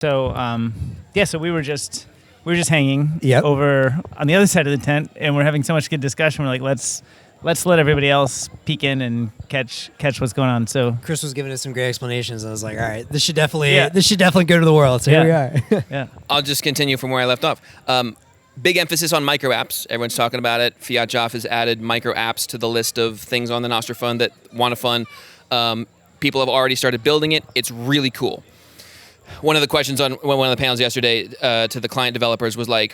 So so we were just hanging Yep. over on the other side of the tent, and we're having so much good discussion. We're like, let's let everybody else peek in and catch what's going on. So Chris was giving us some great explanations. I was like, all right, this should definitely go to the world. So here we are. yeah, I'll just continue from where I left off. Big emphasis on micro apps. Everyone's talking about it. Fiat Joff has added micro apps to the list of things on the Nostr Fund that want to fund. People have already started building it. It's really cool. One of the questions on one of the panels yesterday to the client developers was like,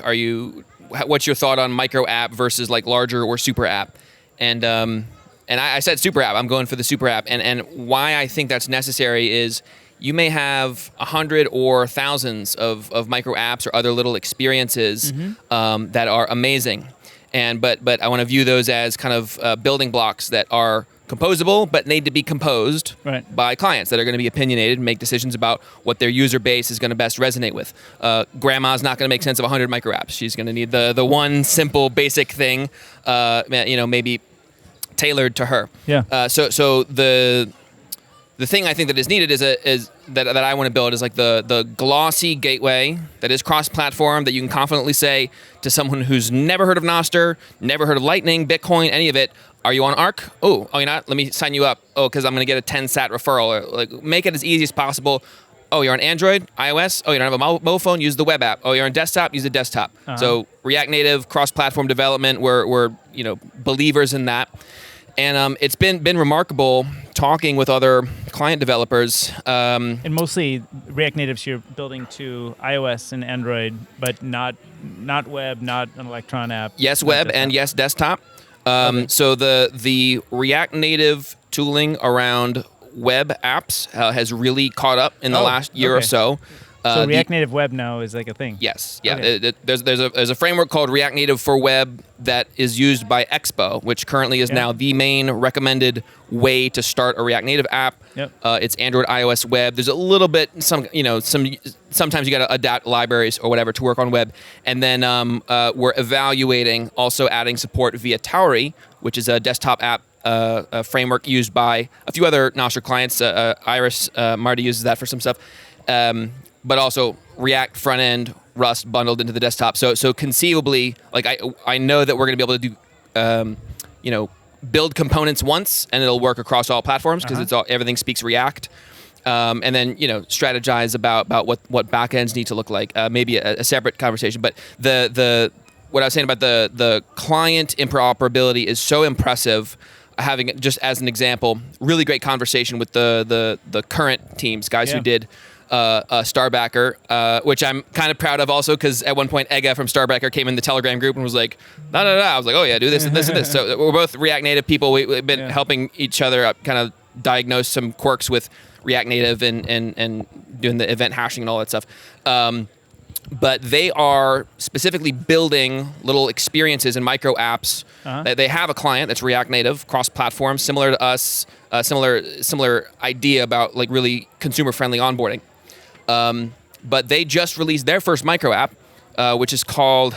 what's your thought on micro app versus like larger or super app? And I said super app. I'm going for the super app. And why I think that's necessary is you may have 100 or thousands of micro apps or other little experiences that are amazing. But I want to view those as kind of building blocks that are composable, but need to be composed by clients that are going to be opinionated and make decisions about what their user base is going to best resonate with. Grandma's not going to make sense of 100 micro apps. She's going to need the one simple basic thing, maybe tailored to her. Yeah. So the thing I think that is needed is that I want to build is like the glossy gateway that is cross-platform that you can confidently say to someone who's never heard of Nostr, never heard of Lightning, Bitcoin, any of it. Are you on Arc? Oh, you're not? Let me sign you up. Oh, because I'm going to get a 10 sat referral. Or like make it as easy as possible. Oh, you're on Android, iOS. Oh, you don't have a mobile phone? Use the web app. Oh, you're on desktop? Use the desktop. So React Native, cross-platform development, we're believers in that. And it's been remarkable talking with other client developers. And mostly React Natives you're building to iOS and Android, but not web, not an Electron app. Yes, web and yes, desktop. So the React Native tooling around web apps has really caught up in the last year or so. So React Native Web now is like a thing. Yes, yeah. Okay. There's a framework called React Native for Web that is used by Expo, which currently is now the main recommended way to start a React Native app. Yep. It's Android, iOS, web. There's a little bit sometimes you got to adapt libraries or whatever to work on web, and then we're evaluating also adding support via Tauri, which is a desktop app. A framework used by a few other Nostr clients. Iris, Marty uses that for some stuff. But also React front end, Rust bundled into the desktop. So conceivably, like I know that we're going to be able to do, build components once, and it'll work across all platforms because everything speaks React. And then strategize about what backends need to look like. Maybe a separate conversation. But what I was saying about the client interoperability is so impressive. Having just as an example, really great conversation with the current teams, guys who did. Starbacker, which I'm kind of proud of also because at one point Ega from Starbacker came in the Telegram group and was like, no. I was like, oh yeah, do this and this and this. So we're both React Native people. We've been helping each other kind of diagnose some quirks with React Native and doing the event hashing and all that stuff. But they are specifically building little experiences and micro apps. They have a client that's React Native, cross-platform, similar to us, similar idea about like really consumer-friendly onboarding. But they just released their first micro app, which is called,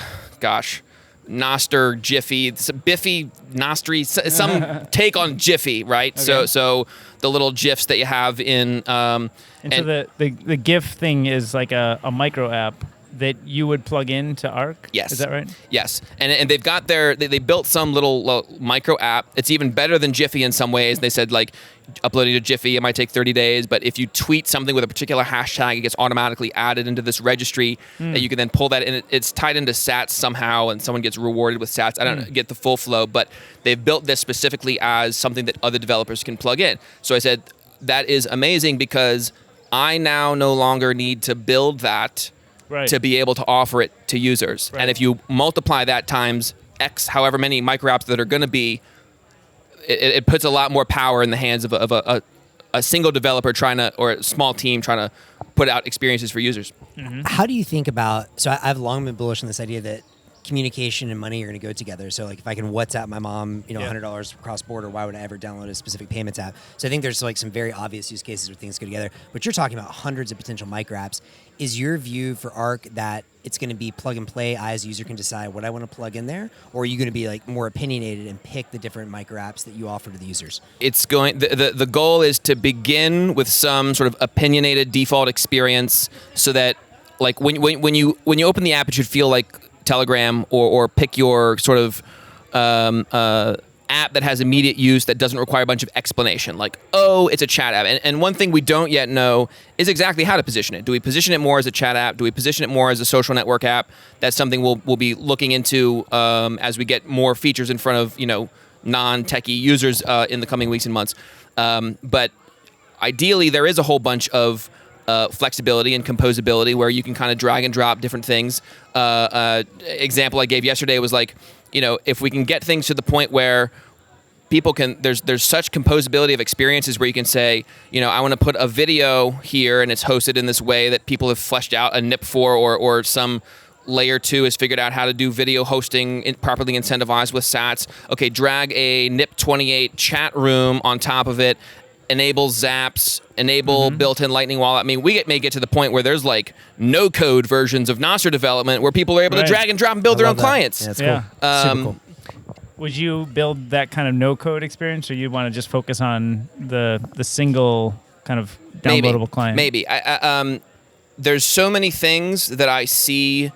Nostr, Jiffy, Biffy, Nostri, some take on Jiffy, right? Okay. So the little GIFs that you have in... so the GIF thing is like a micro app that you would plug into Arc? Yes. Is that right? Yes. And they've got they built some little micro app. It's even better than Jiffy in some ways. They said like uploading to Jiffy, it might take 30 days, but if you tweet something with a particular hashtag, it gets automatically added into this registry that you can then pull that in. It's tied into sats somehow, and someone gets rewarded with sats. I don't get the full flow, but they've built this specifically as something that other developers can plug in. So I said, that is amazing because I now no longer need to build that to be able to offer it to users. And if you multiply that times X, however many micro apps that are going to be, it puts a lot more power in the hands of a single developer or a small team trying to put out experiences for users. How do you think about, so I've long been bullish on this idea that communication and money are going to go together. So like if I can WhatsApp my mom, $100 cross border, why would I ever download a specific payments app? So I think there's like some very obvious use cases where things go together. But you're talking about hundreds of potential micro apps. Is your view for Arc that it's going to be plug and play? I as a user can decide what I want to plug in there, or are you going to be like more opinionated and pick the different micro apps that you offer to the users? It's going. The goal is to begin with some sort of opinionated default experience, so that like when you open the app, it should feel like Telegram, or pick your sort of app that has immediate use that doesn't require a bunch of explanation. Like, oh, it's a chat app. And one thing we don't yet know is exactly how to position it. Do we position it more as a chat app? Do we position it more as a social network app? That's something we'll be looking into as we get more features in front of non-techie users in the coming weeks and months. But ideally, there is a whole bunch of flexibility and composability where you can kind of drag and drop different things. Example I gave yesterday was like, if we can get things to the point where people can, there's such composability of experiences where you can say, I want to put a video here and it's hosted in this way that people have fleshed out a NIP for, or some layer 2 has figured out how to do video hosting properly incentivized with sats. Okay, drag a NIP 28 chat room on top of it, enable zaps, enable built-in Lightning Wallet. I mean, we may get to the point where there's like no-code versions of Nostr development where people are able to drag and drop and build their own clients. Yeah, that's cool. Super cool. Would you build that kind of no-code experience, or you want to just focus on the single kind of downloadable client? Maybe. There's so many things that I see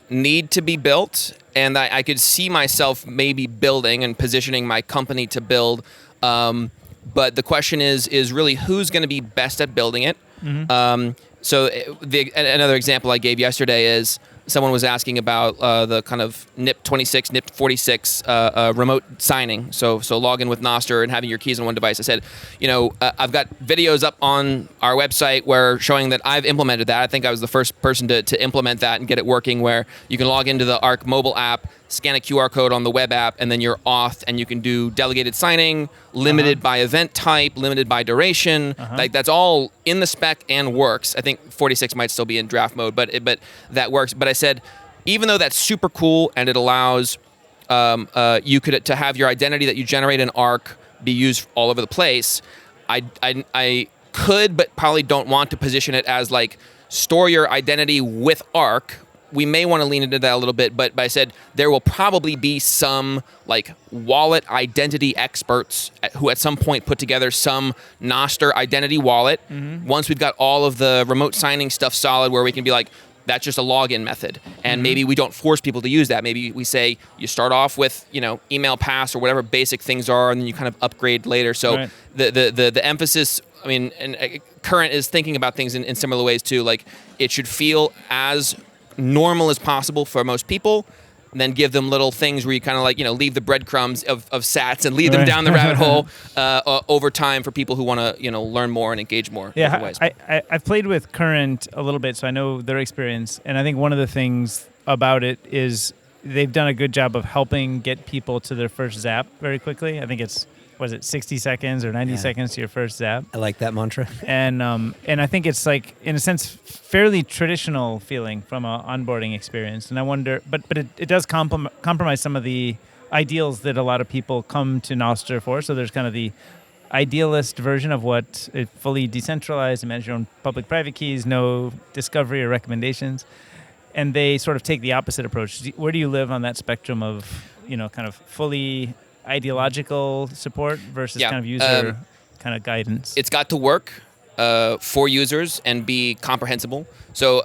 need to be built, and I could see myself maybe building and positioning my company to build. But the question is really who's going to be best at building it. So another example I gave yesterday is someone was asking about the kind of NIP 26, NIP 46 remote signing. So log in with Nostr and having your keys on one device. I said, I've got videos up on our website where showing that I've implemented that. I think I was the first person to implement that and get it working, where you can log into the Arc mobile app, scan a QR code on the web app, and then you're auth, and you can do delegated signing, limited by event type, limited by duration. Like that's all in the spec and works. I think 46 might still be in draft mode, but that works. But I said, even though that's super cool and it allows you to have your identity that you generate in Arc be used all over the place, I could, but probably don't want to position it as like store your identity with Arc. We may want to lean into that a little bit, but I said there will probably be some like wallet identity experts who at some point put together some Nostr identity wallet. Once we've got all of the remote signing stuff solid, where we can be like, that's just a login method. And maybe we don't force people to use that. Maybe we say you start off with, email pass or whatever basic things are, and then you kind of upgrade later. So the emphasis, I mean, and Current is thinking about things in similar ways too. Like it should feel as normal as possible for most people, and then give them little things where you kind of like, leave the breadcrumbs of sats and lead them down the rabbit hole over time for people who want to, learn more and engage more. Yeah, ways. I've played with Current a little bit, so I know their experience. And I think one of the things about it is they've done a good job of helping get people to their first zap very quickly. I think it's, 60 seconds or 90 seconds to your first zap? I like that mantra. And I think it's like, in a sense, fairly traditional feeling from an onboarding experience. And I wonder, but it does compromise some of the ideals that a lot of people come to Nostr for. So there's kind of the idealist version of what it fully decentralized, manage your own public-private keys, no discovery or recommendations. And they sort of take the opposite approach. Where do you live on that spectrum of, kind of fully ideological support versus kind of user kind of guidance? It's got to work for users and be comprehensible. So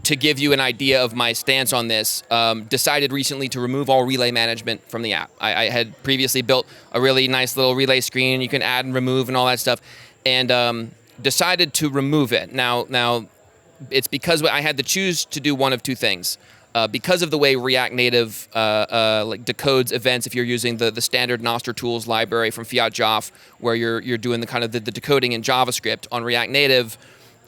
to give you an idea of my stance on this, decided recently to remove all relay management from the app. I had previously built a really nice little relay screen you can add and remove and all that stuff, and decided to remove it. Now it's because I had to choose to do one of two things. Because of the way React Native like decodes events, if you're using the standard Nostr tools library from Fiat Java, where you're doing the kind of the decoding in JavaScript on React Native,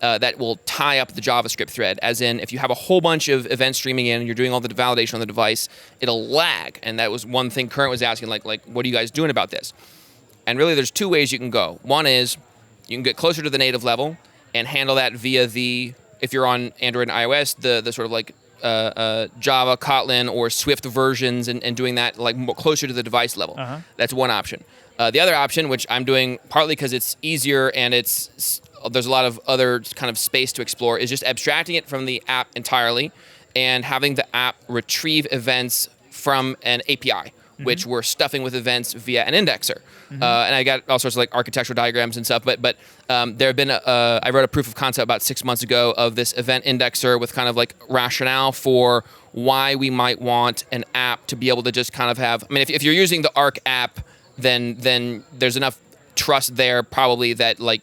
that will tie up the JavaScript thread. As in, if you have a whole bunch of events streaming in and you're doing all the validation on the device, it'll lag. And that was one thing Current was asking, like what are you guys doing about this? And really, there's two ways you can go. One is you can get closer to the native level and handle that via if you're on Android and iOS, the sort of like Java, Kotlin, or Swift versions and doing that like more closer to the device level. That's one option. The other option, which I'm doing partly because it's easier and there's a lot of other kind of space to explore, is just abstracting it from the app entirely and having the app retrieve events from an API, which we're stuffing with events via an indexer. And I got all sorts of like architectural diagrams and stuff, but there have been, I wrote a proof of concept about 6 months ago of this event indexer with kind of like rationale for why we might want an app to be able to just kind of have, I mean, if you're using the Arc app, then there's enough trust there probably that like,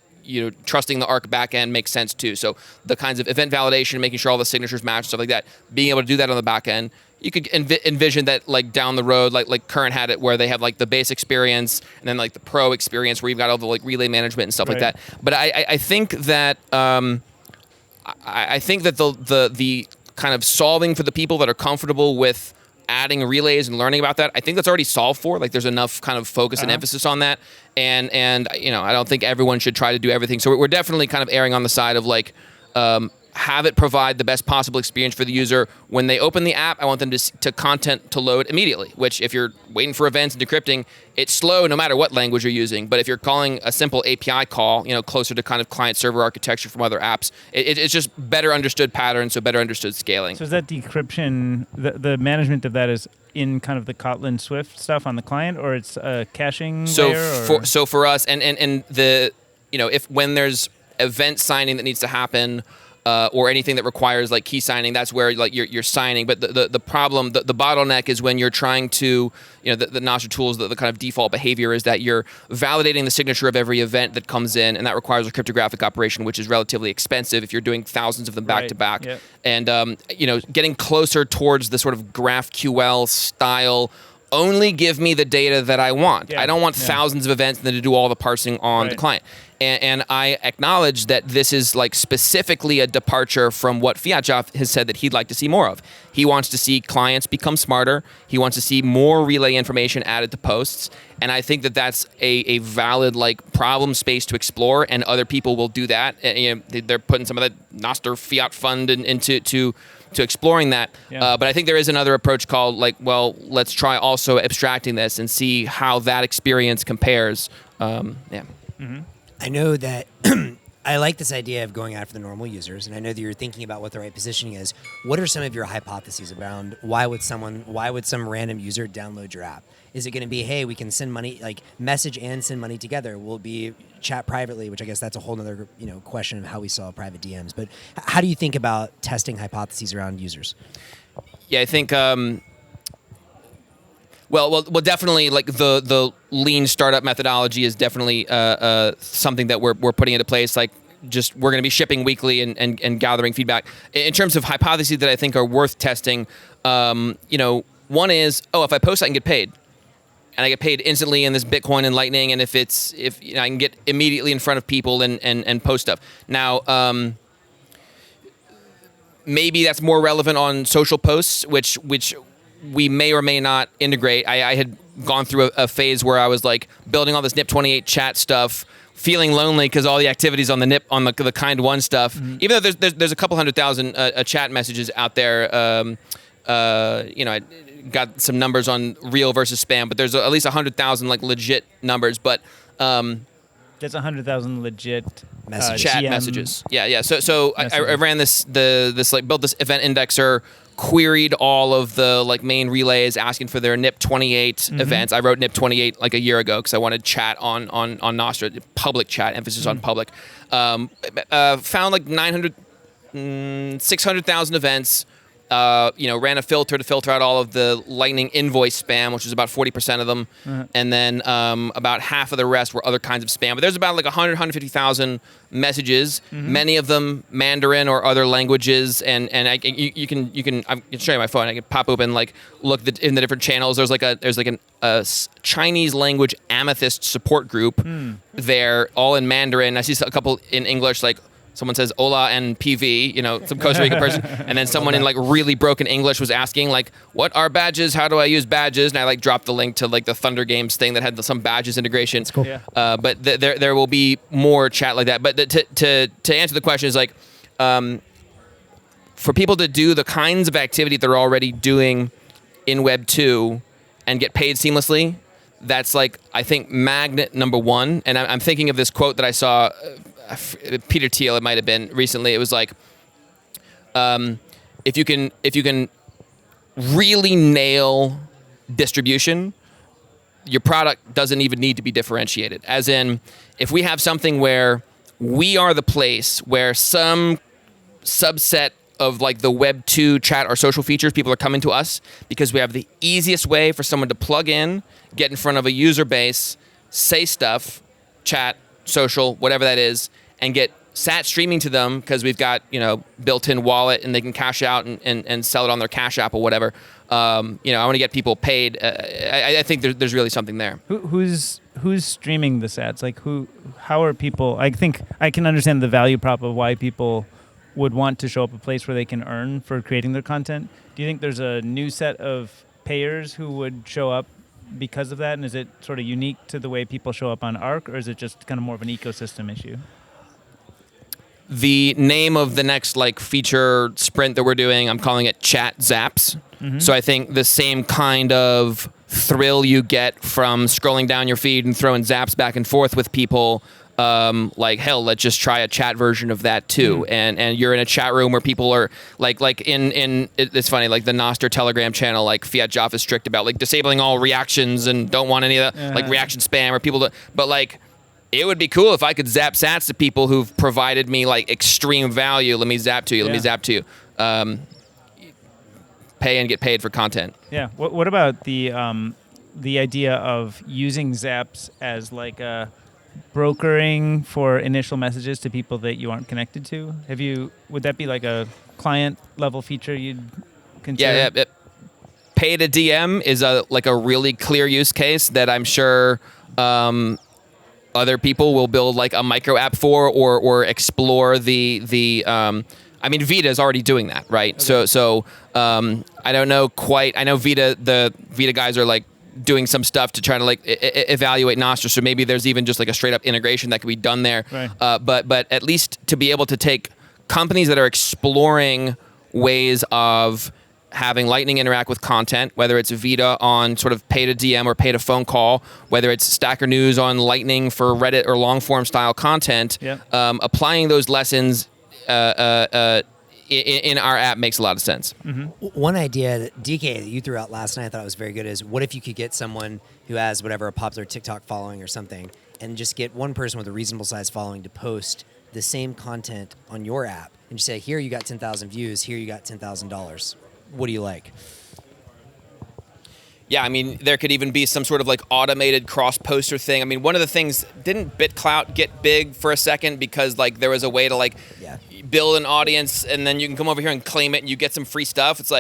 trusting the Arc backend makes sense too. So the kinds of event validation, making sure all the signatures match, stuff like that, being able to do that on the backend, you could envision that like down the road, like Current had it, where they have like the base experience and then like the pro experience where you've got all the like relay management and stuff like that. But I think that I think that the kind of solving for the people that are comfortable with adding relays and learning about that, I think that's already solved for. Like there's enough kind of focus and emphasis on that. And I don't think everyone should try to do everything. So we're definitely kind of erring on the side of like, have it provide the best possible experience for the user. When they open the app, I want them to content to load immediately, which if you're waiting for events and decrypting, it's slow no matter what language you're using. But if you're calling a simple API call, closer to kind of client-server architecture from other apps, it's just better understood patterns, so better understood scaling. So is that decryption, the management of that is in kind of the Kotlin Swift stuff on the client, or it's a caching layer? So for us, and the, if when there's event signing that needs to happen, or anything that requires like key signing, that's where like you're signing. But the problem, the bottleneck is when you're trying to, the Nostr tools, the kind of default behavior is that you're validating the signature of every event that comes in, and that requires a cryptographic operation, which is relatively expensive if you're doing thousands of them back to back. Yep. And getting closer towards the sort of GraphQL style. Only give me the data that I want. I don't want thousands of events and then to do all the parsing on the client. And I acknowledge that this is like specifically a departure from what Fiatjov has said that he'd like to see more of. He wants to see clients become smarter. He wants to see more relay information added to posts. And I think that that's a valid like problem space to explore, and other people will do that. And, they're putting some of the Nostr Fiat fund into exploring that. But I think there is another approach called like, well, let's try also abstracting this and see how that experience compares. I know that I like this idea of going after the normal users, and I know that you're thinking about what the right positioning is. What are some of your hypotheses around why would some random user download your app? Is it going to be, hey, we can send money, like message and send money together? Will it be chat privately, which I guess that's a whole other question of how we solve private DMs. But how do you think about testing hypotheses around users? Yeah, I think Well, definitely, like the lean startup methodology is definitely something that we're putting into place. Like, just we're going to be shipping weekly and gathering feedback. In terms of hypotheses that I think are worth testing, one is, if I post, I can get paid, and I get paid instantly in this Bitcoin and Lightning. And if I can get immediately in front of people and post stuff. Now, maybe that's more relevant on social posts, which we may or may not integrate. I had gone through a phase where I was like building all this NIP28 chat stuff, feeling lonely because all the activities on the NIP on the kind one stuff. Mm-hmm. Even though there's a couple 100,000 chat messages out there. I got some numbers on real versus spam, but there's at least 100,000 like legit numbers. But there's 100,000 legit chat messages. Yeah. So I ran this built this event indexer, queried all of the like main relays asking for their NIP28 events. I wrote NIP28 like a year ago because I wanted chat on Nostr, public chat, emphasis on public. Found like 600,000 events. Ran a filter to filter out all of the Lightning invoice spam, which was about 40% of them. And then about half of the rest were other kinds of spam. But there's about like 150,000 messages, many of them Mandarin or other languages. And I can show you my phone. I can pop open, like look in the different channels. There's like a Chinese language Amethyst support group there, all in Mandarin. I see a couple in English, like someone says hola and PV, some Costa Rica person. And then someone in like really broken English was asking like, what are badges? How do I use badges? And I like dropped the link to like the Thunder Games thing that had some badges integration. That's cool. Yeah. But there will be more chat like that. But to answer the question is like, for for people to do the kinds of activity they're already doing in Web 2 and get paid seamlessly, that's like, I think, magnet number one. And I'm thinking of this quote that I saw, Peter Thiel, it might have been recently. It was like, if you can really nail distribution, your product doesn't even need to be differentiated. As in, if we have something where we are the place where some subset of like the Web 2 chat or social features, people are coming to us because we have the easiest way for someone to plug in, get in front of a user base, say stuff, chat, social, whatever that is, and get sat streaming to them because we've got, built-in wallet and they can cash out and sell it on their Cash App or whatever. I want to get people paid. I think there's really something there. Who's streaming the sats? Like how are people? I think I can understand the value prop of why people would want to show up a place where they can earn for creating their content. Do you think there's a new set of payers who would show up because of that? And is it sort of unique to the way people show up on Arc, or is it just kind of more of an ecosystem issue? The name of the next feature sprint that we're doing, I'm calling it Chat Zaps. Mm-hmm. So I think the same kind of thrill you get from scrolling down your feed and throwing zaps back and forth with people, hell, let's just try a chat version of that too. Mm. And you're in a chat room where people are it's funny, like the Nostr Telegram channel, Fiat Jaffa is strict about disabling all reactions and don't want any of that reaction spam or people but it would be cool if I could zap sats to people who've provided me extreme value. Let me zap to you. Let me zap to you. Pay and get paid for content. Yeah. What about the idea of using zaps as a brokering for initial messages to people that you aren't connected to? Would that be a client level feature you'd consider? Yeah. Pay to DM is a really clear use case that I'm sure other people will build a micro app for or explore the Vita is already doing that, right? Okay. So I don't know quite. I know the Vita guys are doing some stuff to try to evaluate Nostr. So maybe there's even just a straight up integration that could be done there. Right. But at least to be able to take companies that are exploring ways of having Lightning interact with content, whether it's Vita on sort of pay to DM or pay to phone call, whether it's Stacker News on Lightning for Reddit or long form style content, applying those lessons in our app makes a lot of sense. Mm-hmm. One idea that DK that you threw out last night I thought was very good is, what if you could get someone who has a popular TikTok following or something, and just get one person with a reasonable size following to post the same content on your app, and just say, here you got 10,000 views, here you got $10,000. What do you like? Yeah, there could even be some sort of automated cross poster thing. One of the things, didn't BitClout get big for a second because there was a way to build an audience and then you can come over here and claim it and you get some free stuff. It's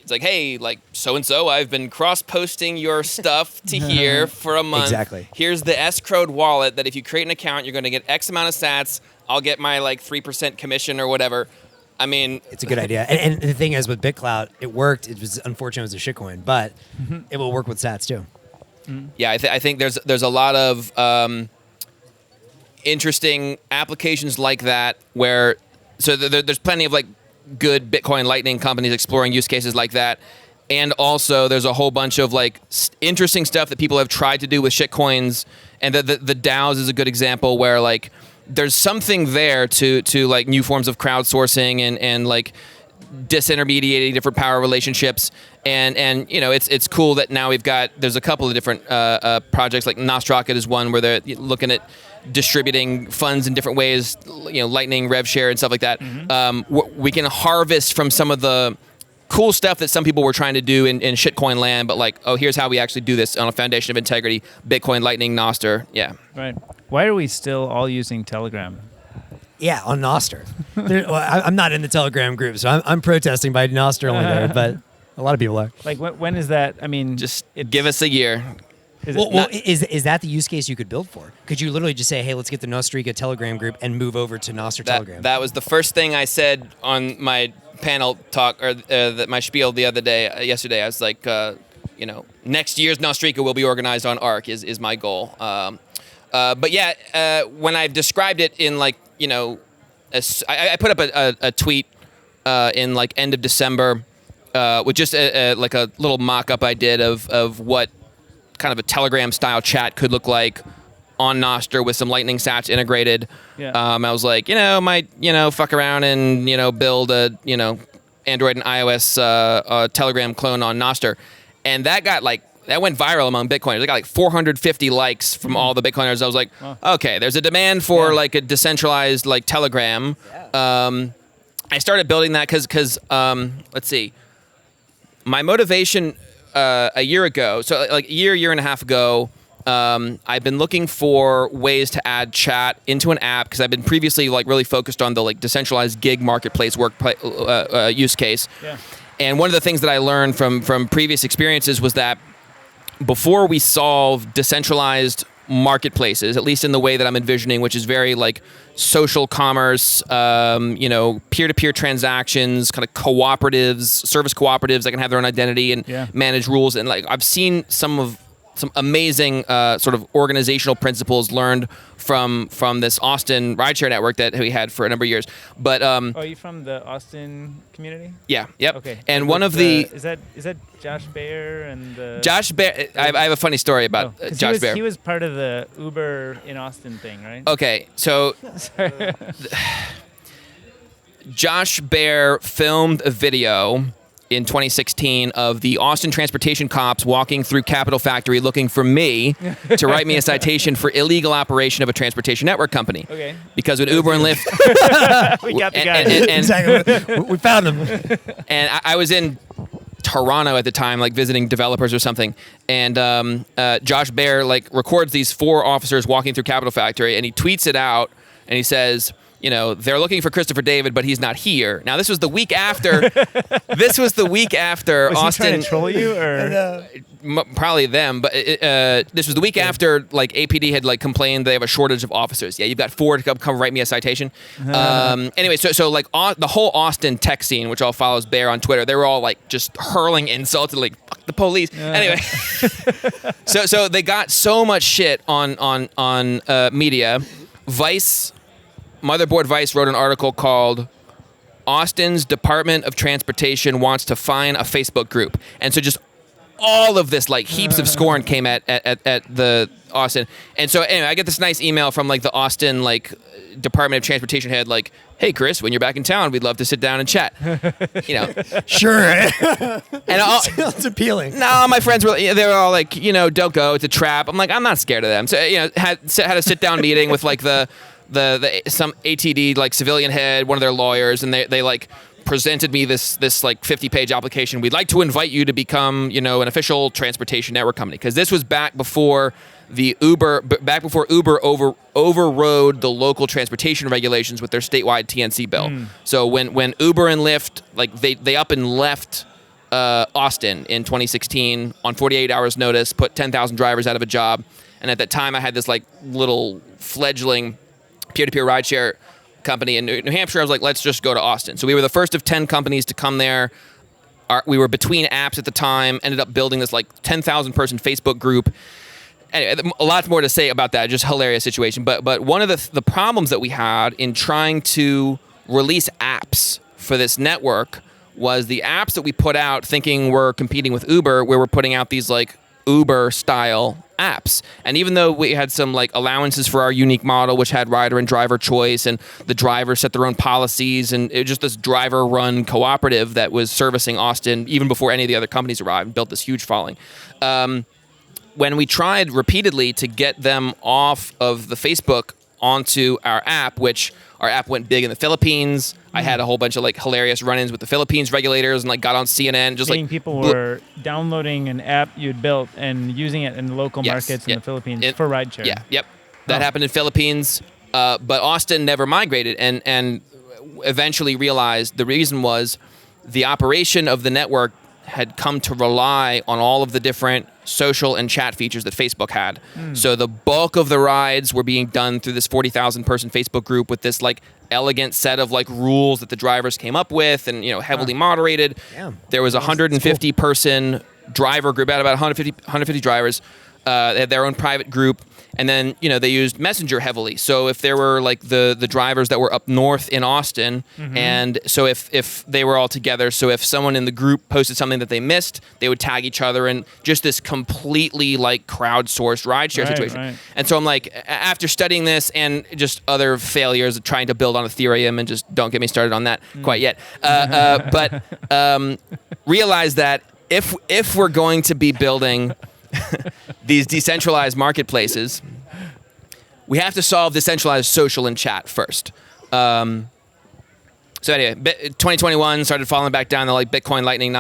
hey, so and so, I've been cross posting your stuff to here for a month. Exactly. Here's the escrowed wallet that if you create an account, you're going to get X amount of sats. I'll get my 3% commission or whatever. It's a good idea. And the thing is, with BitClout, it worked. It was unfortunate it was a shitcoin, but it will work with sats too. Mm-hmm. Yeah, I think there's a lot of interesting applications like that where there's plenty of good Bitcoin Lightning companies exploring use cases like that. And also there's a whole bunch of interesting stuff that people have tried to do with shitcoins, and the DAOs is a good example where there's something there to new forms of crowdsourcing and disintermediating different power relationships, and it's cool that now there's a couple of different projects, like Nostrica is one where they're looking at distributing funds in different ways, Lightning, Revshare, and stuff like that. Mm-hmm. We can harvest from some of the cool stuff that some people were trying to do in shitcoin land, but here's how we actually do this on a foundation of integrity: Bitcoin, Lightning, Nostr. Yeah. Right. Why are we still all using Telegram? Yeah, on Nostr. I'm not in the Telegram group, so I'm protesting by Nostr only there, but a lot of people are. When is that? Just give us a year. Is that the use case you could build for? Could you literally just say, hey, let's get the Nostrica Telegram group and move over to Nostr Telegram? That was the first thing I said on my panel talk, or my spiel yesterday. I was next year's Nostrica will be organized on Arc is my goal. But yeah, when I've described it in I put up a tweet in like end of December with just like a little mock-up I did of what kind of a Telegram style chat could look like on Nostr with some Lightning sats integrated. Yeah. I was like, might fuck around and build a Android and iOS Telegram clone on Nostr, and that went viral among Bitcoiners. It got like 450 likes from all the Bitcoiners. I was like, okay, there's a demand for like a decentralized like Telegram. Yeah. I started building that because let's see, my motivation a year ago, so like a year and a half ago, I've been looking for ways to add chat into an app because I've been previously like really focused on the like decentralized gig marketplace use case. Yeah. And one of the things that I learned from previous experiences was that before we solve decentralized marketplaces, at least in the way that I'm envisioning, which is very like social commerce, peer-to-peer transactions, kind of cooperatives, service cooperatives that can have their own identity and manage rules. And like I've seen some amazing sort of organizational principles learned from this Austin rideshare network that we had for a number of years. But are you from the Austin community? Yeah. Yep. Okay. And one of the is that Josh Baer and Josh Baer. I have a funny story about Josh Baer. He was part of the Uber in Austin thing, right? Okay, so Josh Baer filmed a video in 2016 of the Austin transportation cops walking through Capitol Factory looking for me to write me a citation for illegal operation of a transportation network company. Okay. Because when Uber and Lyft... we got the guy. Exactly. We found him. And I was in Toronto at the time, like visiting developers or something. And Josh Baer like records these 4 officers walking through Capitol Factory, and he tweets it out, and he says... they're looking for Christopher David, but he's not here. Now, this was the week after. Was Austin. he trying to troll you, or Probably them, but this was the week after like APD had like complained they have a shortage of officers. Yeah, you've got 4 to come write me a citation. Anyway, so like the whole Austin tech scene, which all follows Bear on Twitter, they were all like just hurling insults and like fuck the police. Anyway, so they got so much shit on media. Motherboard Vice wrote an article called Austin's Department of Transportation wants to fine a Facebook group. And so just all of this, like heaps of scorn came at the Austin. And so anyway, I get this nice email from like the Austin like Department of Transportation head, like, hey Chris, when you're back in town, we'd love to sit down and chat. Sure. And sounds appealing. No, my friends they were all like, don't go, it's a trap. I'm like, I'm not scared of them. So had a sit down meeting with like some ATD like civilian head, one of their lawyers, and they like presented me this like 50-page application. We'd like to invite you to become an official transportation network company, because this was back before Uber overrode the local transportation regulations with their statewide TNC bill. So when Uber and Lyft like they up and left Austin in 2016 on 48 hours notice, put 10,000 drivers out of a job, and at that time I had this like little fledgling peer-to-peer rideshare company in New Hampshire. I was like, let's just go to Austin. So we were the first of 10 companies to come there. We were between apps at the time, ended up building this like 10,000 person Facebook group. Anyway, a lot more to say about that, just hilarious situation. But one of the problems that we had in trying to release apps for this network was the apps that we put out thinking we're competing with Uber, where we're putting out these like Uber style apps. And even though we had some like allowances for our unique model, which had rider and driver choice, and the drivers set their own policies, and it was just this driver run cooperative that was servicing Austin even before any of the other companies arrived and built this huge following. When we tried repeatedly to get them off of the Facebook onto our app, which our app went big in the Philippines. I had a whole bunch of like hilarious run-ins with the Philippines regulators, and like got on CNN. Just Seeing like people were downloading an app you'd built and using it in local markets in the Philippines for rideshare. Yeah, yep. That happened in Philippines, but Austin never migrated, and eventually realized the reason was the operation of the network had come to rely on all of the different social and chat features that Facebook had. So the bulk of the rides were being done through this 40,000 person Facebook group with this like elegant set of like rules that the drivers came up with, and heavily moderated. There was a 150 person driver group, about 150 drivers. They had their own private group. And then, they used Messenger heavily. So if there were like the drivers that were up north in Austin, and so if they were all together, so if someone in the group posted something that they missed, they would tag each other, and just this completely like crowdsourced rideshare situation. Right. And so I'm like, after studying this and just other failures of trying to build on Ethereum, and just don't get me started on that quite yet, but realize that if we're going to be building these decentralized marketplaces, we have to solve decentralized social and chat first. So anyway, 2021 started falling back down the like Bitcoin Lightning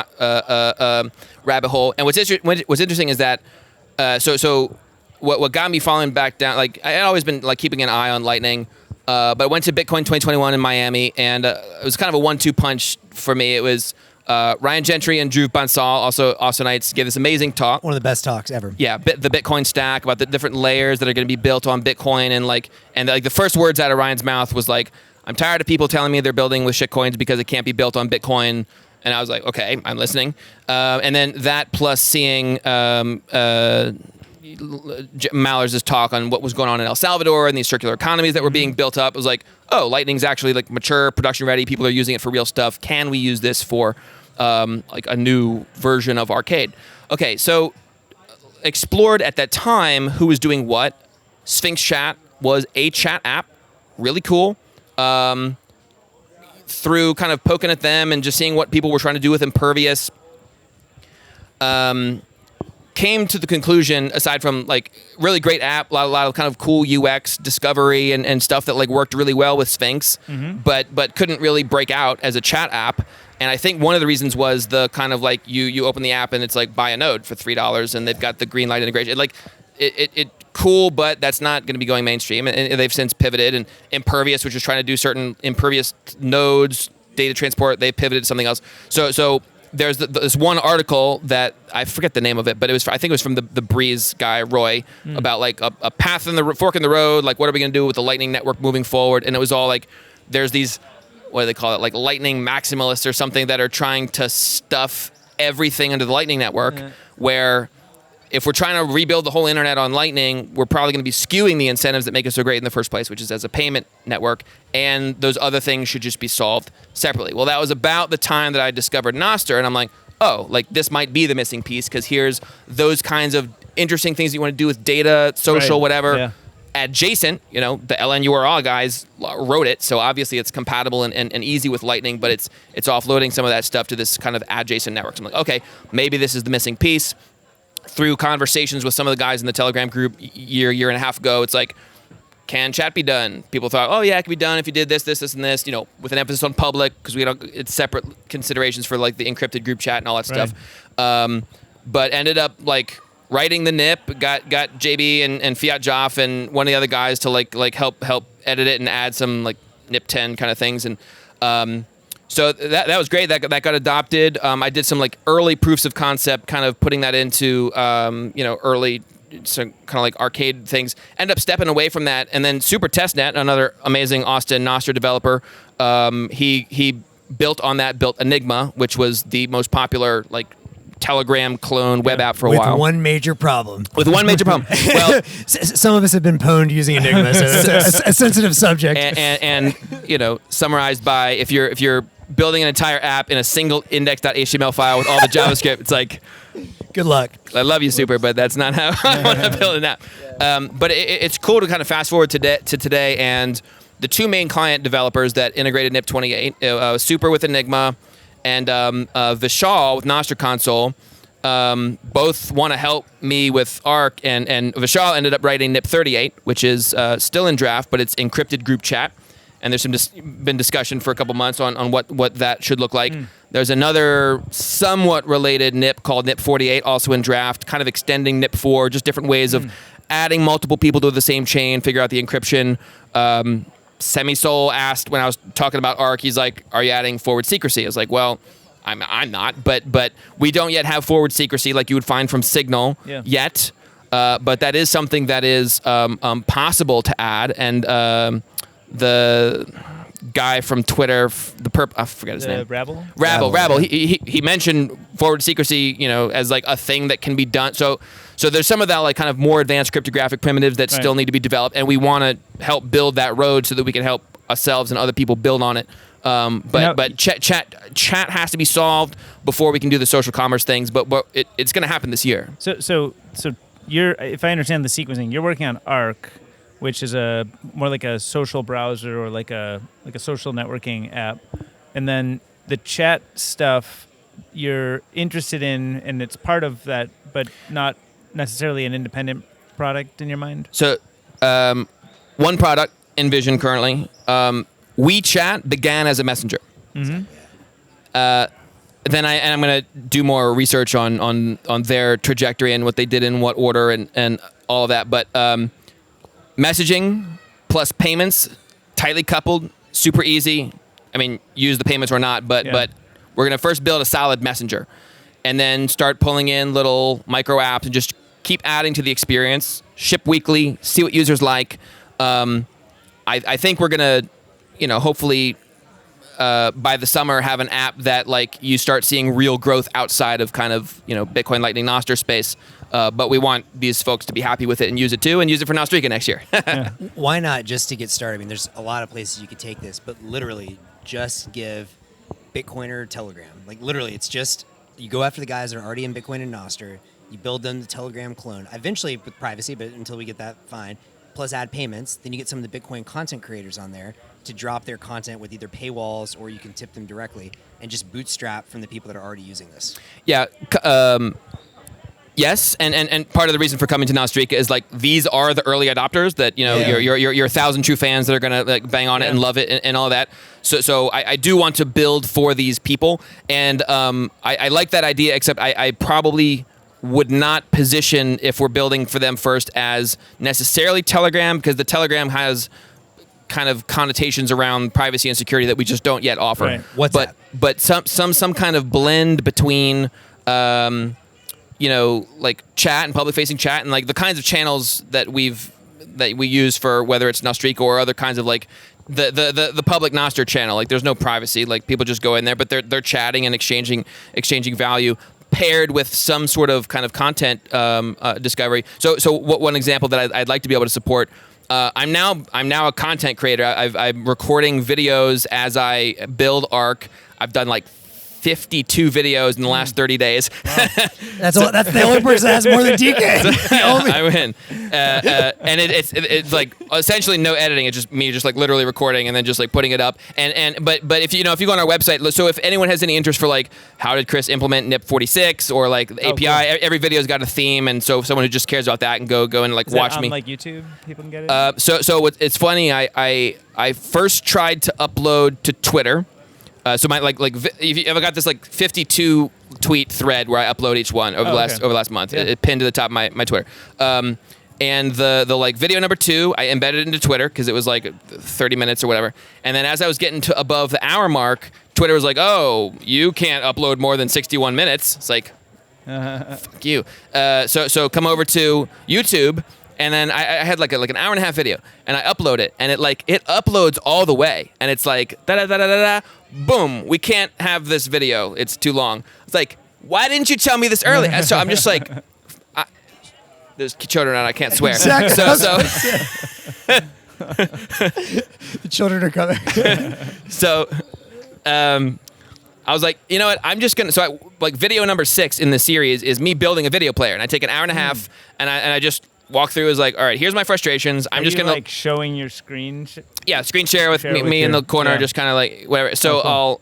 rabbit hole. And what's interesting is that so what got me falling back down, like I had always been like keeping an eye on Lightning, but I went to Bitcoin 2021 in Miami, and it was kind of a 1-2 punch for me. It was Ryan Gentry and Drew Bansal, also Austinites, gave this amazing talk. One of the best talks ever. Yeah, the Bitcoin stack, about the different layers that are going to be built on Bitcoin, and the first words out of Ryan's mouth was like, "I'm tired of people telling me they're building with shitcoins because it can't be built on Bitcoin." And I was like, "Okay, I'm listening." And then that plus seeing Mallers' talk on what was going on in El Salvador and these circular economies that were being built up, it was like, oh, Lightning's actually like mature, production ready. People are using it for real stuff. Can we use this for like a new version of Arcade? Okay, so explored at that time who was doing what. Sphinx Chat was a chat app, really cool. Through kind of poking at them and just seeing what people were trying to do with Impervious, came to the conclusion, aside from like really great app, a lot of kind of cool UX discovery and stuff that like worked really well with Sphinx, but couldn't really break out as a chat app. And I think one of the reasons was the kind of like you open the app and it's like buy a node for $3 and they've got the green light integration. It cool, but that's not going to be going mainstream. And they've since pivoted. And Impervious, which was trying to do certain Impervious nodes, data transport, they pivoted to something else. So there's this one article that I forget the name of it, but I think it was from the Breeze guy, Roy, about like a path in the fork in the road. Like, what are we going to do with the Lightning Network moving forward? And it was all like, there's these, what do they call it? Like Lightning maximalists or something that are trying to stuff everything into the Lightning Network, where if we're trying to rebuild the whole internet on Lightning, we're probably going to be skewing the incentives that make it so great in the first place, which is as a payment network, and those other things should just be solved separately. Well, that was about the time that I discovered Nostr, and I'm like, oh, like this might be the missing piece, because here's those kinds of interesting things you want to do with data, social, whatever. Adjacent, the LN URL guys wrote it, so obviously it's compatible and easy with Lightning, but it's offloading some of that stuff to this kind of adjacent network. So I'm like, okay, maybe this is the missing piece. Through conversations with some of the guys in the Telegram group year and a half ago, it's like, can chat be done? People thought, oh yeah, it can be done if you did this, and this, with an emphasis on public, because it's separate considerations for like the encrypted group chat and all that stuff. But ended up like writing the NIP, got JB and Fiat Joff and one of the other guys to like help edit it and add some like NIP 10 kind of things, and so that was great. That got adopted. I did some like early proofs of concept, kind of putting that into early kind of like arcade things. End up stepping away from that, and then Super Testnet, another amazing Austin Nostr developer, he built Enigma, which was the most popular like Telegram clone web app for a while. With one major problem. Well, some of us have been pwned using Enigma, so it's a sensitive subject. And summarized by if you're building an entire app in a single index.html file with all the JavaScript, it's like, good luck. I love you, Super, but that's not how I want to build an app. But it's cool to kind of fast forward to today, and the two main client developers that integrated NIP 28, Super with Enigma, and Vishal with Nostr Console, both want to help me with Arc, and Vishal ended up writing NIP 38, which is still in draft, but it's encrypted group chat. And there's been discussion for a couple months on what that should look like. There's another somewhat related NIP called NIP 48, also in draft, kind of extending NIP 4, just different ways of adding multiple people to the same chain, figure out the encryption. Semisol asked when I was talking about Arc, he's like, are you adding forward secrecy? I was like, well, I'm not, but we don't yet have forward secrecy like you would find from Signal yet. But that is something that is possible to add, and the guy from Twitter, I forget his name. Rabble? Rabble. He mentioned forward secrecy, as like a thing that can be done. So there's some of that like kind of more advanced cryptographic primitives that still need to be developed, and we want to help build that road so that we can help ourselves and other people build on it. But chat has to be solved before we can do the social commerce things. But it's going to happen this year. So you're, if I understand the sequencing, you're working on Arc, which is more like a social browser or like a social networking app, and then the chat stuff you're interested in, and it's part of that, but not necessarily an independent product in your mind. So one product in vision currently. WeChat began as a messenger. Mm-hmm. Then I'm going to do more research on their trajectory and what they did in what order and all of that. But messaging plus payments, tightly coupled, super easy. I mean, use the payments or not, but we're going to first build a solid messenger and then start pulling in little micro apps and just keep adding to the experience, ship weekly, see what users like. I think we're going to, hopefully by the summer have an app that like you start seeing real growth outside of kind of, Bitcoin Lightning Nostr space. But we want these folks to be happy with it and use it too, and use it for Nostrica next year. Why not, just to get started? I mean, there's a lot of places you could take this, but literally just give Bitcoiner Telegram. Like literally, it's just, you go after the guys that are already in Bitcoin and Nostr, you build them the Telegram clone, eventually with privacy, but until we get that, fine. Plus add payments, then you get some of the Bitcoin content creators on there to drop their content with either paywalls or you can tip them directly, and just bootstrap from the people that are already using this. Yeah. Yes, and part of the reason for coming to Nostrica is like these are the early adopters that your 1,000 true fans that are gonna like bang on it and love it and all that. So I do want to build for these people, and I like that idea. Except I probably would not position, if we're building for them first, as necessarily Telegram, because the Telegram has kind of connotations around privacy and security that we just don't yet offer. Right. What's that? But some kind of blend between like chat and public facing chat and like the kinds of channels that we use for whether it's Nostrica or other kinds of like the public Nostr channel. Like there's no privacy, like people just go in there, but they're chatting and exchanging value, paired with some sort of kind of content discovery. So one example that I'd like to be able to support. I'm now a content creator. I'm recording videos as I build Arc. I've done like 52 videos in the last 30 days. Wow. That's the only person that has more than DK. I win. And it's like essentially no editing. It's just me just like literally recording and then just like putting it up. But if you go on our website, so if anyone has any interest for like how did Chris implement NIP46 or like the API, every video's got a theme, and so if someone who just cares about that can go and like watch me. Like YouTube, people can get it. So it's funny. I first tried to upload to Twitter. So my like if you ever got this like 52 tweet thread where I upload each one over the last month, it pinned to the top of my Twitter. And the like video number 2, I embedded it into Twitter because it was like 30 minutes or whatever. And then as I was getting to above the hour mark, Twitter was like, "Oh, you can't upload more than 61 minutes." It's like, fuck you. So come over to YouTube. And then I had like an hour and a half video, and I upload it, and it uploads all the way, and it's like boom, we can't have this video, it's too long. It's like, why didn't you tell me this early? And so I'm just like, there's children and I can't swear. Exactly. So the children are coming. So I was like, you know what? I'm just gonna. So video number 6 in the series is me building a video player, and I take an hour and a half, and I just walk through. Is like, all right, here's my frustrations. I'm just gonna like showing your screen. Screen share with me in the corner, just kind of like whatever. So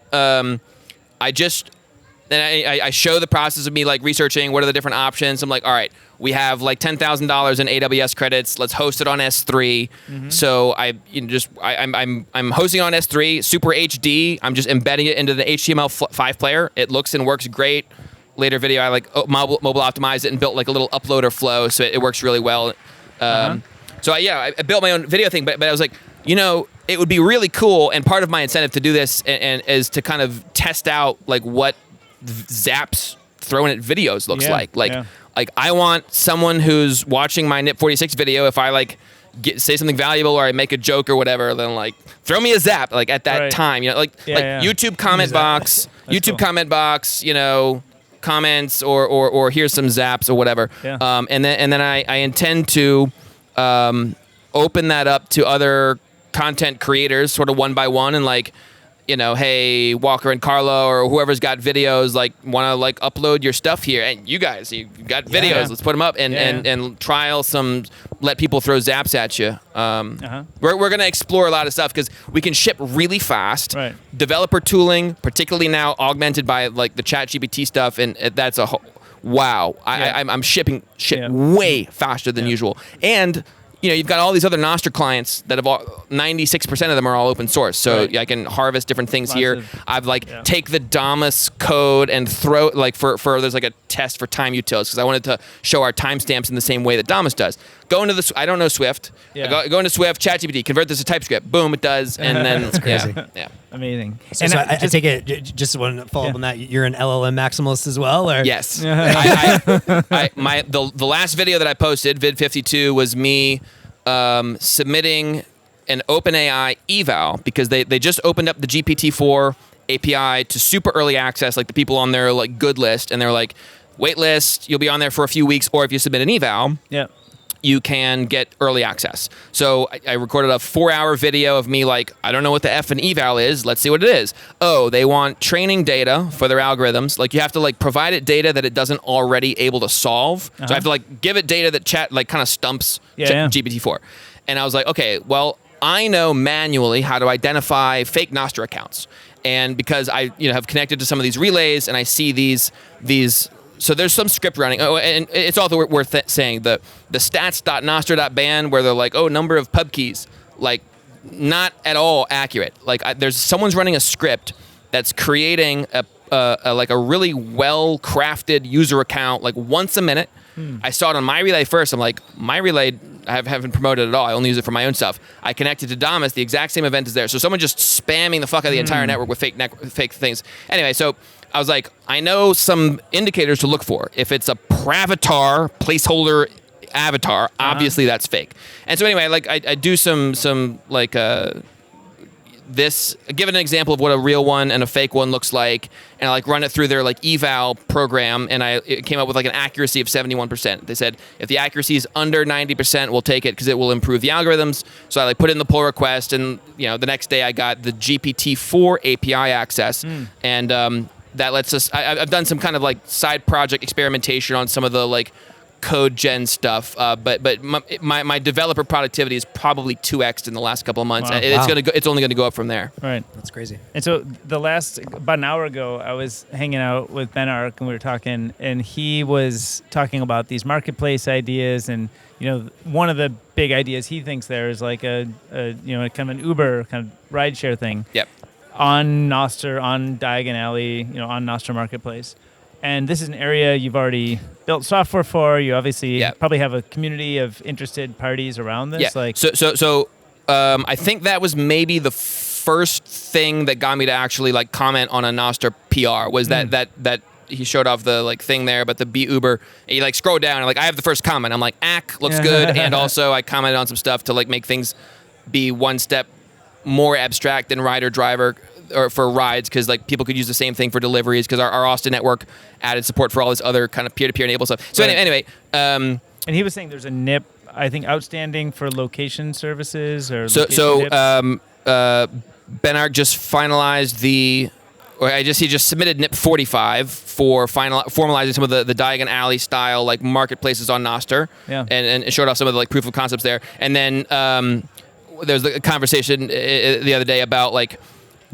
I show the process of me like researching what are the different options. I'm like, all right, we have like $10,000 in AWS credits. Let's host it on S3. Mm-hmm. So I'm hosting on S3, super HD. I'm just embedding it into the HTML5 player. It looks and works great. Later video, I like mobile optimized it and built like a little uploader flow, so it works really well. So I built my own video thing, but I was like, it would be really cool, and part of my incentive to do this and is to kind of test out like what zaps thrown at videos looks like. Like I want someone who's watching my NIP46 video, if I like say something valuable or I make a joke or whatever, then like throw me a zap like at that Right. time, YouTube comment box, comment box, comments or here's some zaps or whatever. Yeah. And then I intend to open that up to other content creators sort of one by one and like, hey, Walker and Carlo or whoever's got videos, like want to like upload your stuff here. And you guys, you've got videos, Yeah. let's put them up and trial some, let people throw zaps at you. We're going to explore a lot of stuff because we can ship really fast. Right. Developer tooling, particularly now augmented by like the ChatGPT stuff. And that's a wow. Yeah. I'm shipping way faster than usual. And you've got all these other Nostr clients that have 96% of them are all open source. So Right. I can harvest different things Lots here. of- I've take the Damus code and throw like for there's like a test for time utils because I wanted to show our timestamps in the same way that Damus does. Go into I don't know Swift. Yeah. Go into Swift, ChatGPT, convert this to TypeScript. Boom, it does. And then That's crazy. Yeah. Amazing. So I take it, just one follow up on that. You're an LLM maximalist as well, or Yes. The last video that I posted, vid 52, was me submitting an OpenAI eval because they just opened up the GPT-4 API to super early access, like the people on their like good list, and they're like, wait list, you'll be on there for a few weeks, or if you submit an eval, Yeah. you can get early access. So I recorded a 4-hour video of me like, I don't know what the F and eval is. Let's see what it is. Oh, they want training data for their algorithms. Like you have to like provide it data that it doesn't already able to solve. So I have to like give it data that chat like kind of stumps GPT-4. And I was like, okay, well, I know manually how to identify fake Nostr accounts. And because I have connected to some of these relays and I see these so there's some script running. Oh, and it's also worth saying the stats.nostr.ban where they're like, oh, number of pub keys, like not at all accurate. Like there's someone's running a script that's creating a really well crafted user account like once a minute. I saw it on my relay first. I'm like, my relay I haven't promoted at all. I only use it for my own stuff. I connected to Damus. The exact same event is there. So someone just spamming the fuck out of the entire network with fake things. Anyway, so I was like, I know some indicators to look for. If it's a Pravatar placeholder avatar, obviously that's fake. And so anyway, like I do some like give an example of what a real one and a fake one looks like, and I like run it through their like eval program, and it came up with like an accuracy of 71%. They said if the accuracy is under 90%, we'll take it because it will improve the algorithms. So I like put in the pull request, and the next day I got the GPT-4 API access, and that lets us. I've done some kind of like side project experimentation on some of the like code gen stuff, but my developer productivity is probably 2x'd in the last couple of months. Wow. And it's only gonna go up from there. Right. That's crazy. And so about an hour ago, I was hanging out with Ben Ark and we were talking, and he was talking about these marketplace ideas, and one of the big ideas he thinks there is like a kind of an Uber kind of rideshare thing. Yep. On Nostr, on Diagon Alley, on Nostr Marketplace. And this is an area you've already built software for. You obviously probably have a community of interested parties around this. Yeah. Like, So I think that was maybe the first thing that got me to actually like comment on a Nostr PR was that he showed off the like thing there, but the Be Uber. And you like scroll down and like I have the first comment. I'm like, looks good. And also I commented on some stuff to like make things be one step more abstract than rider driver or for rides, because like people could use the same thing for deliveries because our Austin network added support for all this other kind of peer-to-peer enabled stuff. So anyway, and he was saying there's a NIP, I think, outstanding for location services or Ben Ark just finalized he just submitted NIP 45 for formalizing some of the Diagon Alley style like marketplaces on Nostr, and it showed off some of the like proof of concepts there. And then there's a conversation the other day about like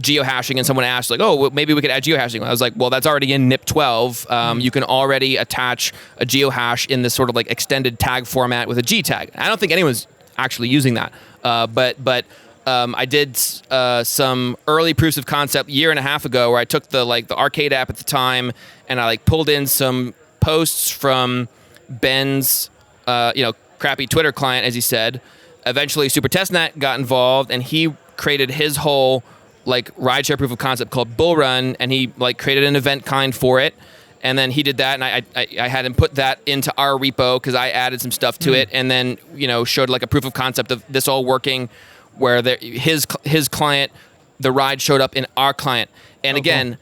geohashing, and someone asked like, oh, well, maybe we could add geohashing. I was like, well, that's already in NIP 12. You can already attach a geohash in this sort of like extended tag format with a G tag. I don't think anyone's actually using that, but I did some early proofs of concept a year and a half ago where I took the arcade app at the time, and I like pulled in some posts from Ben's crappy Twitter client, as he said. Eventually Super Testnet got involved, and he created his whole like rideshare proof of concept called Bull Run, and he like created an event kind for it. And then he did that, and I had him put that into our repo because I added some stuff to it, and then showed like a proof of concept of this all working, where his client, the ride showed up in our client. And again,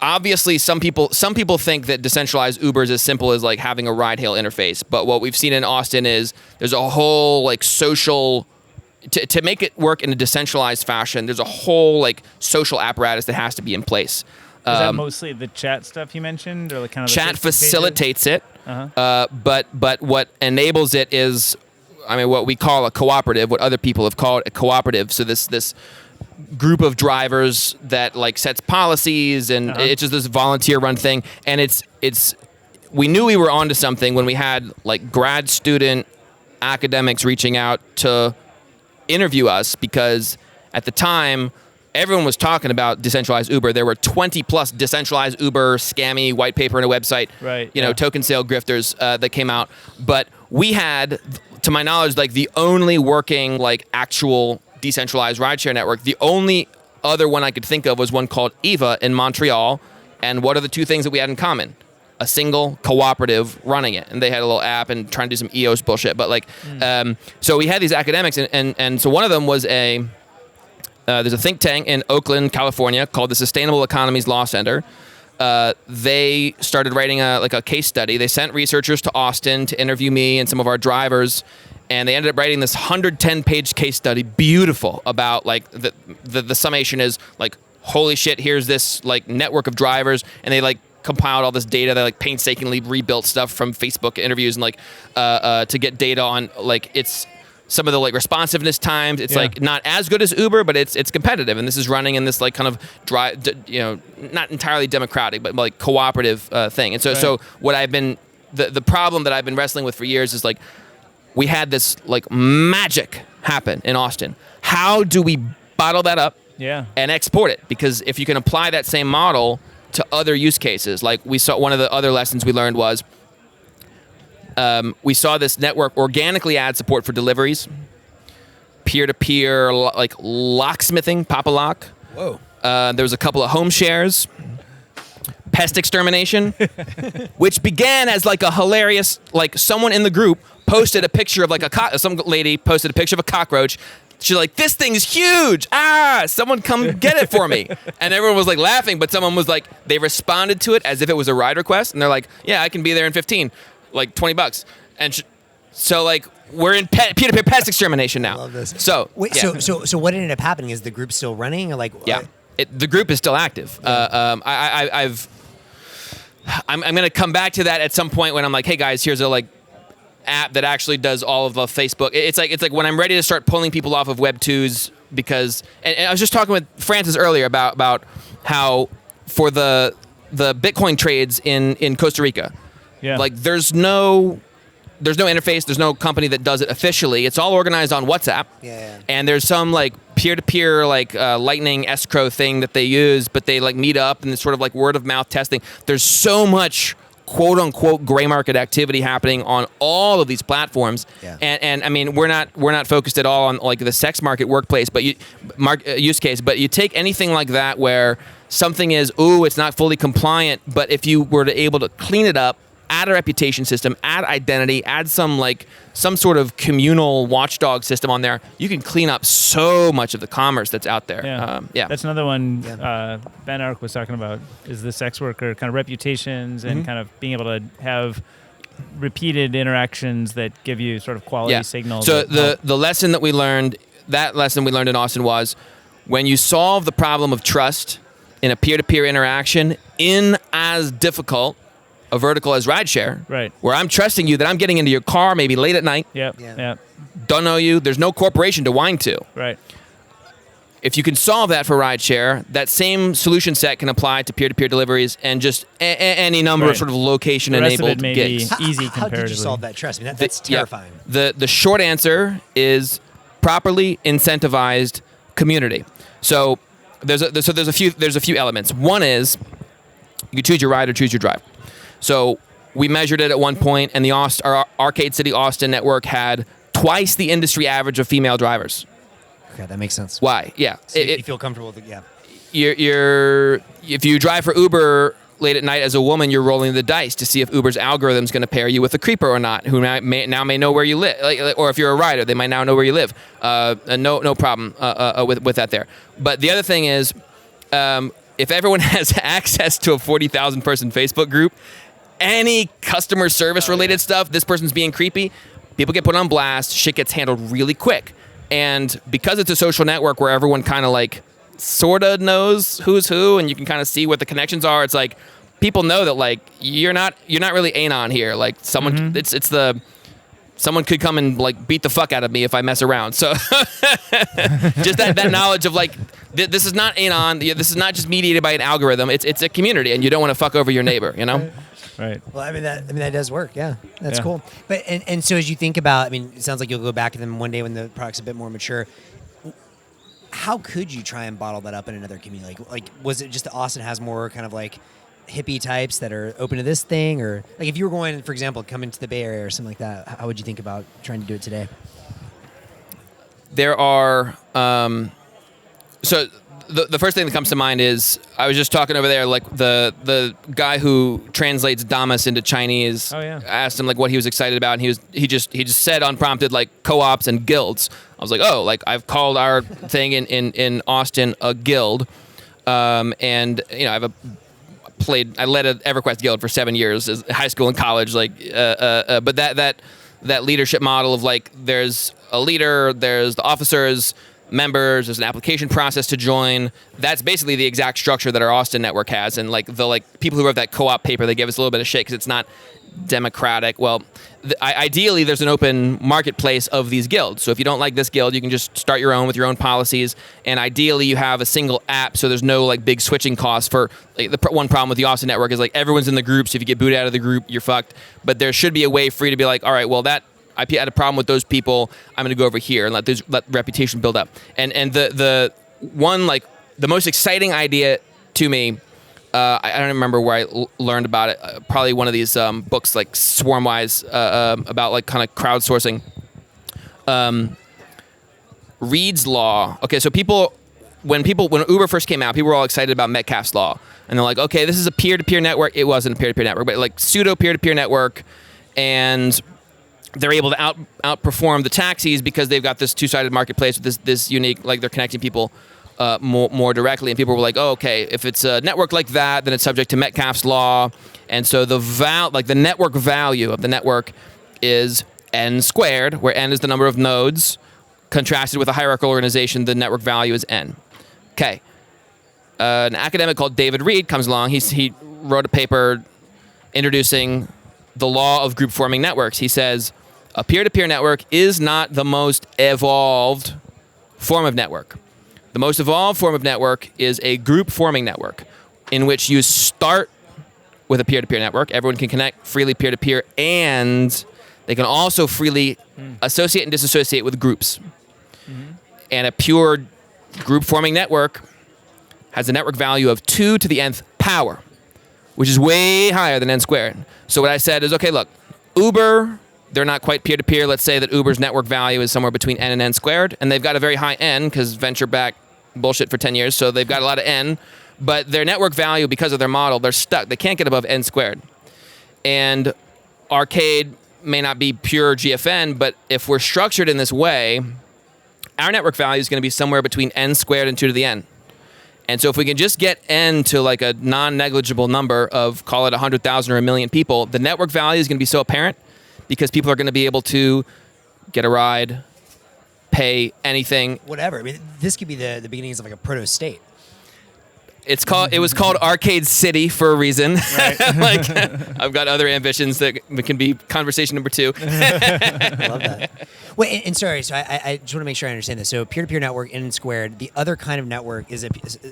obviously some people think that decentralized Uber is as simple as like having a ride hail interface. But what we've seen in Austin is there's a whole like social. To make it work in a decentralized fashion, there's a whole like social apparatus that has to be in place. Is that mostly the chat stuff you mentioned, or like kind of chat facilitates it? Uh-huh. But what enables it is, what we call a cooperative, what other people have called a cooperative. So this group of drivers that like sets policies, and it's just this volunteer-run thing. And it's we knew we were onto something when we had like grad student academics reaching out to interview us, because at the time everyone was talking about decentralized Uber. There were 20 plus decentralized Uber scammy white paper and a website, token sale grifters that came out. But we had, to my knowledge, like the only working like actual decentralized rideshare network. The only other one I could think of was one called Eva in Montreal. And what are the two things that we had in common? A single cooperative running it, and they had a little app and trying to do some EOS bullshit. But like, so we had these academics, and so one of them was there's a think tank in Oakland, California called the Sustainable Economies Law Center. They started writing a case study. They sent researchers to Austin to interview me and some of our drivers, and they ended up writing this 110-page case study, beautiful, about like the summation is like, holy shit, here's this like network of drivers, and they like compiled all this data. They like painstakingly rebuilt stuff from Facebook interviews and like to get data on like it's some of the like responsiveness times. It's like not as good as Uber, but it's competitive. And this is running in this like kind of not entirely democratic, but like cooperative thing. And so what I've been the problem that I've been wrestling with for years is like we had this like magic happen in Austin. How do we bottle that up and export it? Because if you can apply that same model to other use cases, like we saw, one of the other lessons we learned was we saw this network organically add support for deliveries, peer-to-peer, like locksmithing, pop-a-lock. Whoa. There was a couple of home shares, pest extermination, which began as like a hilarious, like someone in the group posted a picture of like some lady posted a picture of a cockroach. She's like, this thing's huge. Someone come get it for me. And everyone was like laughing, but someone was like, they responded to it as if it was a ride request. And they're like, yeah, I can be there in 15, like $20. And so like, we're in peer-to-peer pest extermination now. I love this. So, wait, so what ended up happening? Is the group still running? Or like, the group is still active. I'm going to come back to that at some point when I'm like, hey guys, here's a like app that actually does all of the Facebook. It's like when I'm ready to start pulling people off of Web 2s, because and I was just talking with Francis earlier about how for the Bitcoin trades in Costa Rica, like there's no interface, there's no company that does it officially. It's all organized on WhatsApp. And there's some like peer-to-peer like Lightning escrow thing that they use, but they like meet up and it's sort of like word of mouth testing. There's so much quote unquote gray market activity happening on all of these platforms. And I mean, we're not focused at all on like the sex market workplace, but use case, but you take anything like that where something is, it's not fully compliant, but if you were to able to clean it up, add a reputation system, add identity, add some sort of communal watchdog system on there, you can clean up so much of the commerce that's out there. That's another one Ben Ark was talking about, is the sex worker kind of reputations and kind of being able to have repeated interactions that give you sort of quality signals. So the lesson that we learned, in Austin was when you solve the problem of trust in a peer-to-peer interaction in as difficult a vertical as rideshare, where I'm trusting you that I'm getting into your car maybe late at night. Don't know you. There's no corporation to whine to. If you can solve that for rideshare, that same solution set can apply to peer-to-peer deliveries and just any number of sort of location-enabled gigs. Easy how did you solve that trust? I mean, that's terrifying. The short answer is properly incentivized community. So there's a few elements. One is you choose your ride or choose your drive. So we measured it at one point, and our Arcade City Austin network had twice the industry average of female drivers. Okay, that makes sense. Why? So you feel comfortable with it? if you drive for Uber late at night as a woman, you're rolling the dice to see if Uber's algorithm is going to pair you with a creeper or not, who may know where you live. Or if you're a rider, they might now know where you live. No problem with that there. But the other thing is, if everyone has access to a 40,000 person Facebook group, any customer service related stuff, this person's being creepy, people get put on blast, shit gets handled really quick. And because it's a social network where everyone kind of like sort of knows who's who, and you can kind of see what the connections are, it's like people know that like you're not really anon here. Like someone, someone could come and like beat the fuck out of me if I mess around. So just that knowledge of like this is not anon. This is not just mediated by an algorithm. It's a community, and you don't want to fuck over your neighbor. You know. Right. Well, I mean that does work. Yeah, that's Yeah. cool. But and so as you think about, I mean, it sounds like you'll go back to them one day when the product's a bit more mature. How could you try and bottle that up in another community? Like was it just that Austin has more kind of like hippie types that are open to this thing, or like if you were going, for example, come into the Bay Area or something like that, how would you think about trying to do it today? There are so the first thing that comes to mind is I was just talking over there, like the guy who translates Damas into Chinese. Oh, yeah. Asked him like what he was excited about, and he just said unprompted like co-ops and guilds. I was like, oh, like I've called our thing in Austin a guild, and you know I led an EverQuest guild for 7 years, as high school and college, like but that leadership model of like there's a leader, there's the officers, members, there's an application process to join. That's basically the exact structure that our Austin network has. And like the people who wrote that co-op paper, they give us a little bit of shit because it's not democratic. Well, ideally there's an open marketplace of these guilds. So if you don't like this guild, you can just start your own with your own policies. And ideally you have a single app, so there's no like big switching costs for like, the one problem with the Austin network is like everyone's in the group. So if you get booted out of the group, you're fucked. But there should be a way for you to be like, all right, well that I had a problem with those people. I'm going to go over here and let reputation build up. And the one like the most exciting idea to me, I don't remember where I learned about it. Probably one of these books like Swarmwise about like kind of crowdsourcing. Reed's Law. Okay, so when Uber first came out, people were all excited about Metcalfe's Law, and they're like, okay, this is a peer-to-peer network. It wasn't a peer-to-peer network, but like pseudo peer-to-peer network, and they're able to outperform the taxis because they've got this two-sided marketplace with this unique, like they're connecting people more directly. And people were like, oh, okay, if it's a network like that, then it's subject to Metcalfe's Law. And so the network value of the network is n squared, where n is the number of nodes. Contrasted with a hierarchical organization, the network value is n. Okay. An academic called David Reed comes along. He wrote a paper introducing the law of group forming networks. He says, a peer-to-peer network is not the most evolved form of network. The most evolved form of network is a group forming network in which you start with a peer-to-peer network. Everyone can connect freely peer-to-peer, and they can also freely associate and disassociate with groups. Mm-hmm. And a pure group forming network has a network value of 2 to the nth power, which is way higher than n squared. So what I said is, okay, look, Uber, they're not quite peer-to-peer. Let's say that Uber's network value is somewhere between n and n squared, and they've got a very high n because venture-backed bullshit for 10 years, so they've got a lot of n. But their network value, because of their model, they're stuck. They can't get above n squared. And Arcade may not be pure GFN, but if we're structured in this way, our network value is going to be somewhere between n squared and 2 to the n. And so if we can just get n to like a non-negligible number of, call it 100,000 or 1 million people, the network value is going to be so apparent because people are going to be able to get a ride, pay anything. Whatever. I mean, this could be the beginnings of like a proto-state. It was called Arcade City for a reason. Right. Like, I've got other ambitions that can be conversation number 2. I love that. Wait, and sorry, so I just want to make sure I understand this. So peer-to-peer network, n squared. The other kind of network is a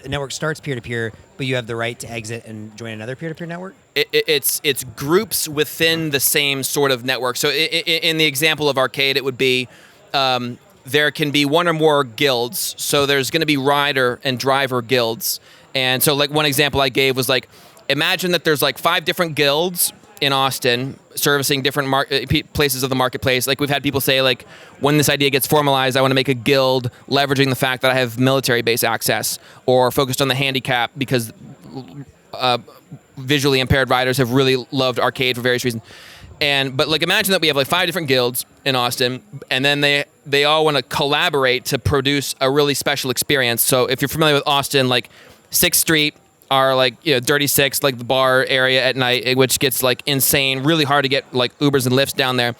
network starts peer-to-peer, but you have the right to exit and join another peer-to-peer network? It's groups within the same sort of network. So in the example of Arcade, it would be there can be one or more guilds. So there's going to be rider and driver guilds. And so like one example I gave was like, imagine that there's like 5 different guilds in Austin, servicing different places of the marketplace. Like we've had people say, like, when this idea gets formalized, I want to make a guild leveraging the fact that I have military base access, or focused on the handicap because visually impaired riders have really loved arcade for various reasons. But like, imagine that we have like 5 different guilds in Austin, and then they all want to collaborate to produce a really special experience. So if you're familiar with Austin, like 6th Street are like, you know, Dirty Six, like the bar area at night, which gets like insane, really hard to get like Ubers and Lyfts down there.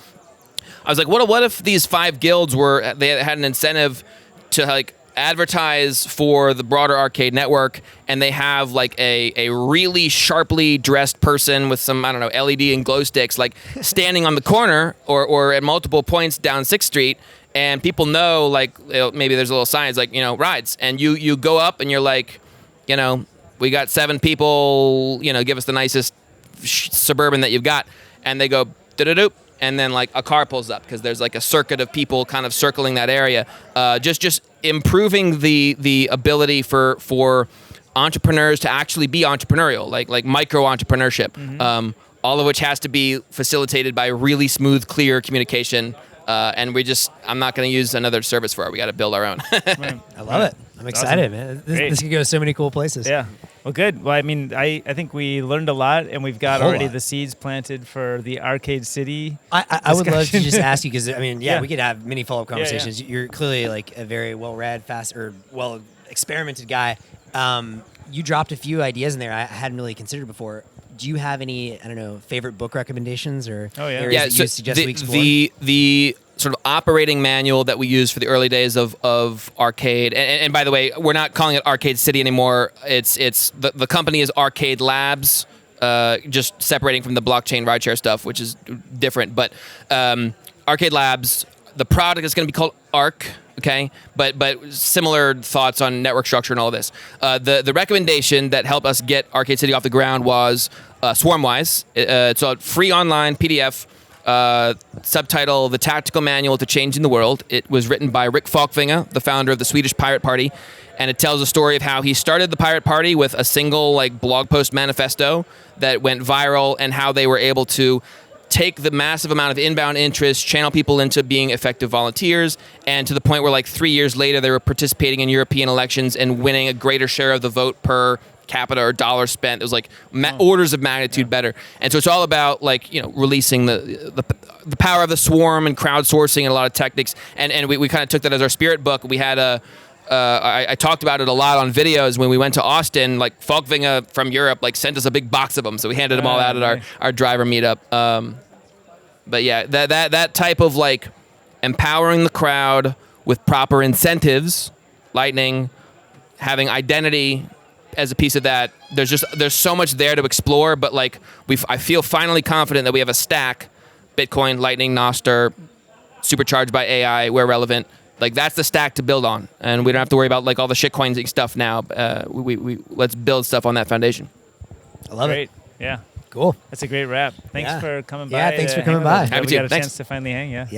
I was like, what if these 5 guilds they had an incentive to like advertise for the broader arcade network, and they have like a really sharply dressed person with some, I don't know, LED and glow sticks, like standing on the corner or at multiple points down 6th Street, and people know, like, you know, maybe there's a little signs like, you know, rides, and you go up and you're like, you know, we got 7 people, you know, give us the nicest Suburban that you've got, and they go da-da-doop, and then like a car pulls up because there's like a circuit of people kind of circling that area. Just improving the ability for entrepreneurs to actually be entrepreneurial, like micro entrepreneurship, all of which has to be facilitated by really smooth, clear communication. And I'm not going to use another service for it. We got to build our own. I love it. I'm excited, man. This could go so many cool places. Yeah. Well, good. Well, I mean, I think we learned a lot, and we've got already the seeds planted for the Arcade City. I would love to just ask you, because I mean, we could have many follow-up conversations. Yeah. You're clearly like a very well-read, fast, or well-experimented guy. You dropped a few ideas in there I hadn't really considered before. Do you have any, I don't know, favorite book recommendations or areas that you suggest we explore? The sort of operating manual that we use for the early days of arcade, and by the way, we're not calling it Arcade City anymore. It's the company is Arcade Labs, just separating from the blockchain rideshare stuff, which is different. But Arcade Labs, the product is going to be called Arc. Okay, but similar thoughts on network structure and all this. The recommendation that helped us get Arcade City off the ground was Swarmwise. It's a free online PDF. Subtitle: The Tactical Manual to Changing the World. It was written by Rick Falkvinge, the founder of the Swedish Pirate Party, and it tells a story of how he started the Pirate Party with a single like blog post manifesto that went viral, and how they were able to take the massive amount of inbound interest, channel people into being effective volunteers, and to the point where like 3 years later they were participating in European elections and winning a greater share of the vote per capita or dollar spent. It was like orders of magnitude better. And so it's all about like, you know, releasing the power of the swarm and crowdsourcing and a lot of techniques. And we kind of took that as our spirit book. We had I talked about it a lot on videos when we went to Austin. Like Falkvinge from Europe like sent us a big box of them, so we handed them all out at our driver meetup. But yeah, that type of like empowering the crowd with proper incentives, Lightning, having identity as a piece of that. There's so much there to explore, but like I feel finally confident that we have a stack: Bitcoin, Lightning, Nostr, supercharged by AI where relevant. Like that's the stack to build on, and we don't have to worry about like all the shitcoins stuff now. We let's build stuff on that foundation. I love it. Yeah. Cool. That's a great wrap. Thanks for coming by. Yeah, thanks for coming by. Happy We got a Thanks. chance to finally hang. Yeah.